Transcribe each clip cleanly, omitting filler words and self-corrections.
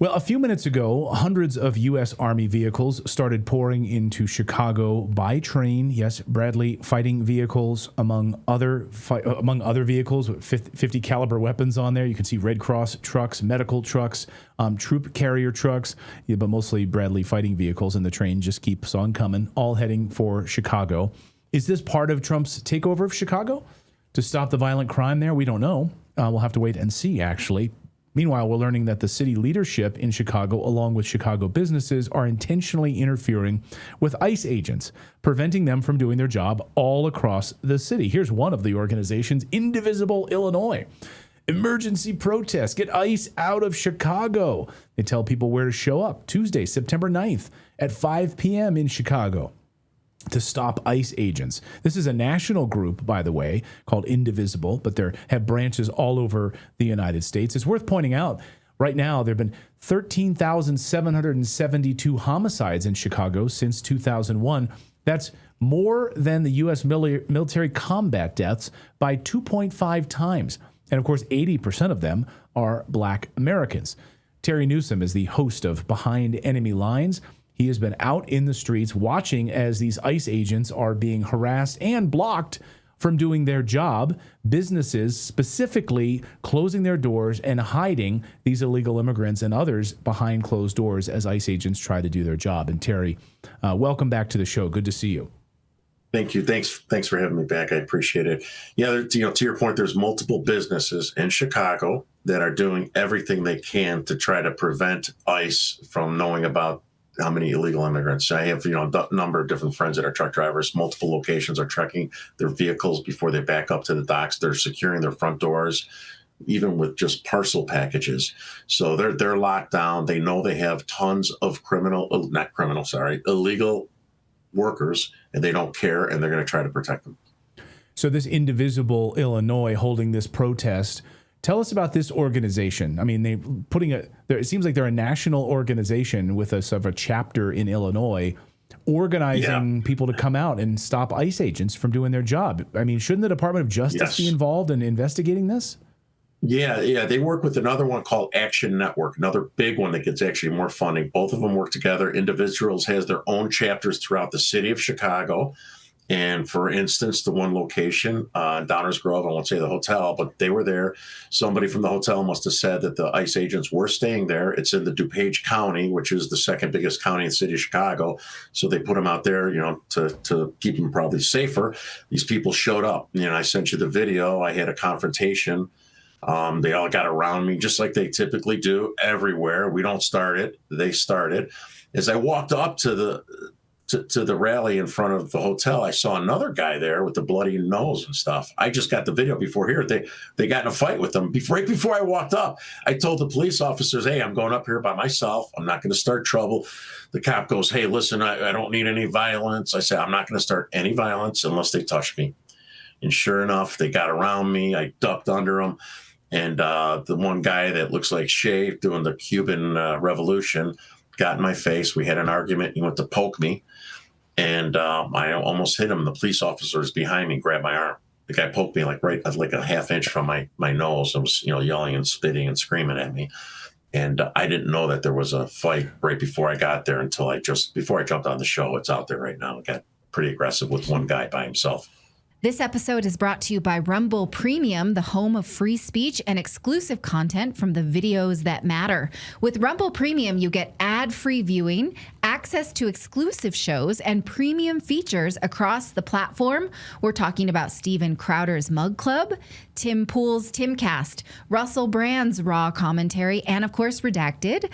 Well, a few minutes ago, hundreds of U.S. Army vehicles started pouring into Chicago by train. Yes, Bradley fighting vehicles, among other vehicles with 50 caliber weapons on there. You can see Red Cross trucks, medical trucks, troop carrier trucks, but mostly Bradley fighting vehicles. And the train just keeps on coming, all heading for Chicago. Is this part of Trump's takeover of Chicago to stop the violent crime there? We don't know. We'll have to wait and see, actually. Meanwhile, we're learning that the city leadership in Chicago, along with Chicago businesses, are intentionally interfering with ICE agents, preventing them from doing their job all across the city. Here's one of the organizations, Indivisible Illinois. Emergency protest. Get ICE out of Chicago. They tell people where to show up Tuesday, September 9th at 5 p.m. in Chicago to stop ICE agents. This is a national group, by the way, called Indivisible, but they have branches all over the United States. It's worth pointing out, right now, there have been 13,772 homicides in Chicago since 2001. That's more than the U.S. military combat deaths by 2.5 times. And of course, 80% of them are Black Americans. Terry Newsom is the host of Behind Enemy Lines. He has been out in the streets watching as these ICE agents are being harassed and blocked from doing their job. Businesses specifically closing their doors and hiding these illegal immigrants and others behind closed doors as ICE agents try to do their job. And Terry, welcome back to the show. Good to see you. Thank you. Thanks for having me back. I appreciate it. Yeah, to your point, there's multiple businesses in Chicago that are doing everything they can to try to prevent ICE from knowing about how many illegal immigrants. I have, a number of different friends that are truck drivers. Multiple locations are checking their vehicles before they back up to the docks. They're securing their front doors, even with just parcel packages. So they're locked down. They know they have tons of illegal workers, and they don't care, and they're going to try to protect them. So this Indivisible Illinois holding this protest. Tell us about this organization. I mean, it seems like they're a national organization with a sort of a chapter in Illinois organizing people to come out and stop ICE agents from doing their job. I mean, shouldn't the Department of Justice be involved in investigating this? Yeah. They work with another one called Action Network, another big one that gets actually more funding. Both of them work together. Individuals has their own chapters throughout the city of Chicago. And for instance, the one location, Downers Grove, I won't say the hotel, but they were there. Somebody from the hotel must have said that the ICE agents were staying there. It's in the DuPage County, which is the second biggest county in the city of Chicago. So they put them out there, to keep them probably safer. These people showed up. I sent you the video. I had a confrontation. They all got around me, just like they typically do everywhere. We don't start it. They start it. As I walked up to the rally in front of the hotel, I saw another guy there with the bloody nose and stuff. I just got the video before here. They got in a fight with them. Right before I walked up, I told the police officers, hey, I'm going up here by myself. I'm not going to start trouble. The cop goes, hey, listen, I don't need any violence. I said, I'm not going to start any violence unless they touch me. And sure enough, they got around me. I ducked under them. And the one guy that looks like Che doing the Cuban Revolution got in my face. We had an argument. He went to poke me. And I almost hit him. The police officers behind me grabbed my arm. The guy poked me like a half inch from my nose and was, yelling and spitting and screaming at me. And I didn't know that there was a fight right before I got there before I jumped on the show. It's out there right now. It got pretty aggressive with one guy by himself. This episode is brought to you by Rumble Premium, the home of free speech and exclusive content from the videos that matter. With Rumble Premium, you get ad-free viewing, access to exclusive shows, and premium features across the platform. We're talking about Steven Crowder's Mug Club, Tim Pool's Timcast, Russell Brand's Raw Commentary, and of course, Redacted,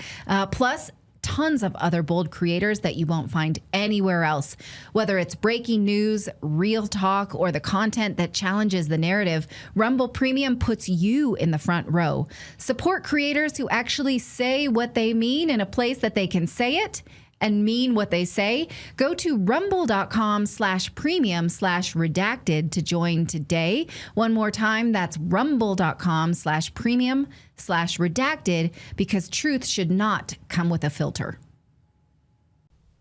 plus tons of other bold creators that you won't find anywhere else. Whether it's breaking news, real talk, or the content that challenges the narrative, Rumble Premium puts you in the front row. Support creators who actually say what they mean in a place that they can say it and mean what they say. Go to rumble.com/premium/redacted to join today. One more time, that's rumble.com/premium/redacted, because truth should not come with a filter.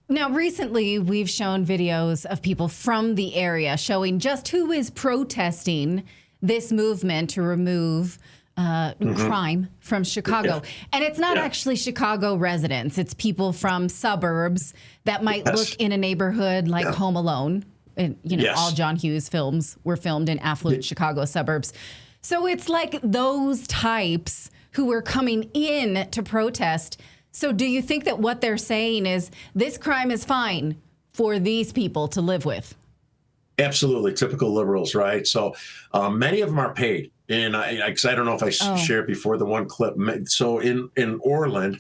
Now, recently, we've shown videos of people from the area showing just who is protesting this movement to remove crime from Chicago. Yeah. And it's not Yeah. actually Chicago residents. It's people from suburbs that might Yes. look in a neighborhood like Yeah. Home Alone. And, Yes. all John Hughes films were filmed in affluent Chicago suburbs. So it's like those types who were coming in to protest. So do you think that what they're saying is this crime is fine for these people to live with? Absolutely, typical liberals, right? So many of them are paid, and because I don't know if I shared before the one clip. So in Orland,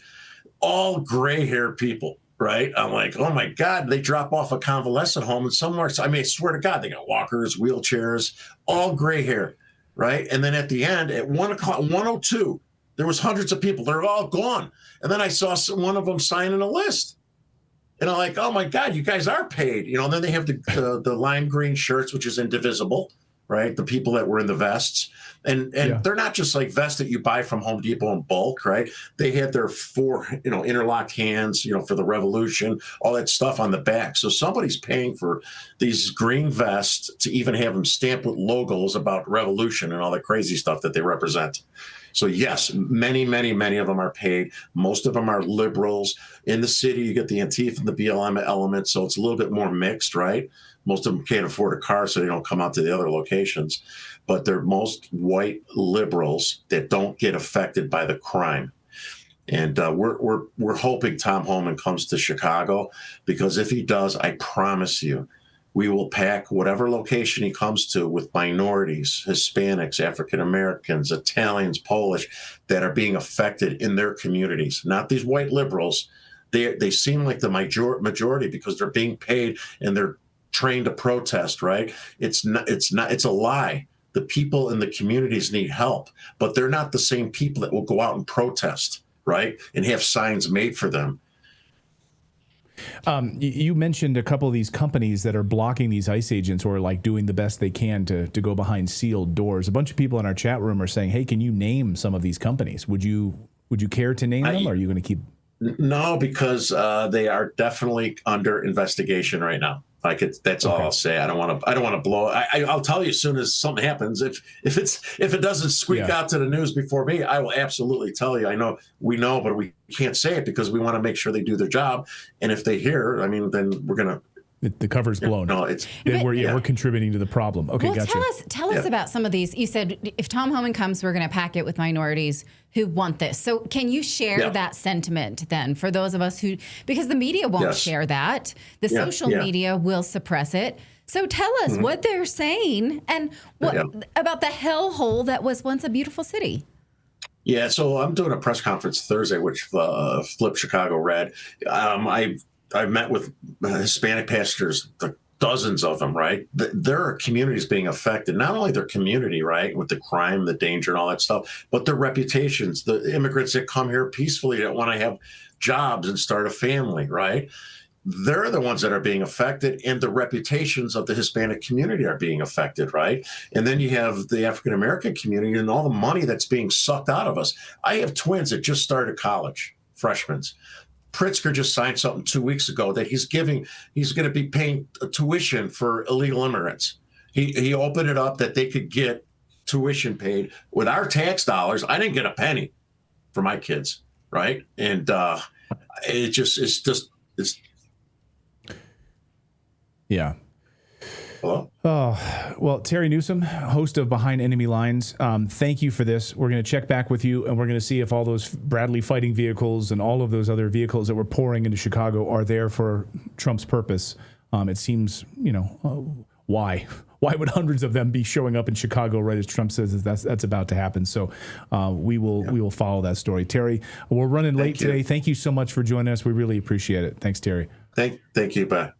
all gray-haired people, right? I'm like, oh my God, they drop off a convalescent home and somewhere. I mean, I swear to God, they got walkers, wheelchairs, all gray hair, right? And then at the end, at 1:00, 1:02, there was hundreds of people. They're all gone, and then I saw one of them signing a list. And I'm like, oh my God, you guys are paid, And then they have the lime green shirts, which is indivisible, right? The people that were in the vests, and they're not just like vests that you buy from Home Depot in bulk, right? They had their 4, interlocked hands, for the revolution, all that stuff on the back. So somebody's paying for these green vests to even have them stamped with logos about revolution and all the crazy stuff that they represent. So yes, many, many, many of them are paid. Most of them are liberals. In the city, you get the Antifa and the BLM element, so it's a little bit more mixed, right? Most of them can't afford a car, so they don't come out to the other locations. But they're most white liberals that don't get affected by the crime. And we're hoping Tom Homan comes to Chicago, because if he does, I promise you, we will pack whatever location he comes to with minorities, Hispanics, African Americans, Italians, Polish, that are being affected in their communities. Not these white liberals. They seem like the majority because they're being paid and they're trained to protest, right? It's a lie. The people in the communities need help, but they're not the same people that will go out and protest, right? And have signs made for them. You mentioned a couple of these companies that are blocking these ICE agents, or like doing the best they can to go behind sealed doors. A bunch of people in our chat room are saying, "Hey, can you name some of these companies? Would you care to name them? Or are you going to keep?" No, because they are definitely under investigation right now. That's all I'll say. I don't want to blow. I'll tell you as soon as something happens. If it doesn't squeak out to the news before me, I will absolutely tell you. We know, but we can't say it because we want to make sure they do their job. And if they hear, then we're gonna. The cover's blown. No, we're contributing to the problem. Okay, well, gotcha. Tell us about some of these. You said if Tom Homan comes, we're going to pack it with minorities who want this. So can you share that sentiment then for those of us who, because the media won't share that, the social media will suppress it. So tell us what they're saying and what about the hellhole that was once a beautiful city. Yeah, so I'm doing a press conference Thursday, which Flip Chicago Red. I met with Hispanic pastors, dozens of them, right? There are communities being affected, not only their community, right, with the crime, the danger and all that stuff, but their reputations, the immigrants that come here peacefully that want to have jobs and start a family, right? They're the ones that are being affected, and the reputations of the Hispanic community are being affected, right? And then you have the African American community and all the money that's being sucked out of us. I have twins that just started college, freshmen. Pritzker just signed something 2 weeks ago that he's going to be paying tuition for illegal immigrants. He opened it up that they could get tuition paid with our tax dollars. I didn't get a penny for my kids, right? And it's yeah. Hello? Oh, well, Terry Newsom, host of Behind Enemy Lines, thank you for this. We're going to check back with you, and we're going to see if all those Bradley fighting vehicles and all of those other vehicles that were pouring into Chicago are there for Trump's purpose. It seems, why? Why would hundreds of them be showing up in Chicago right as Trump says that's about to happen? So we will follow that story. Terry, we're running late today. Thank you so much for joining us. We really appreciate it. Thanks, Terry. Thank you. Bye.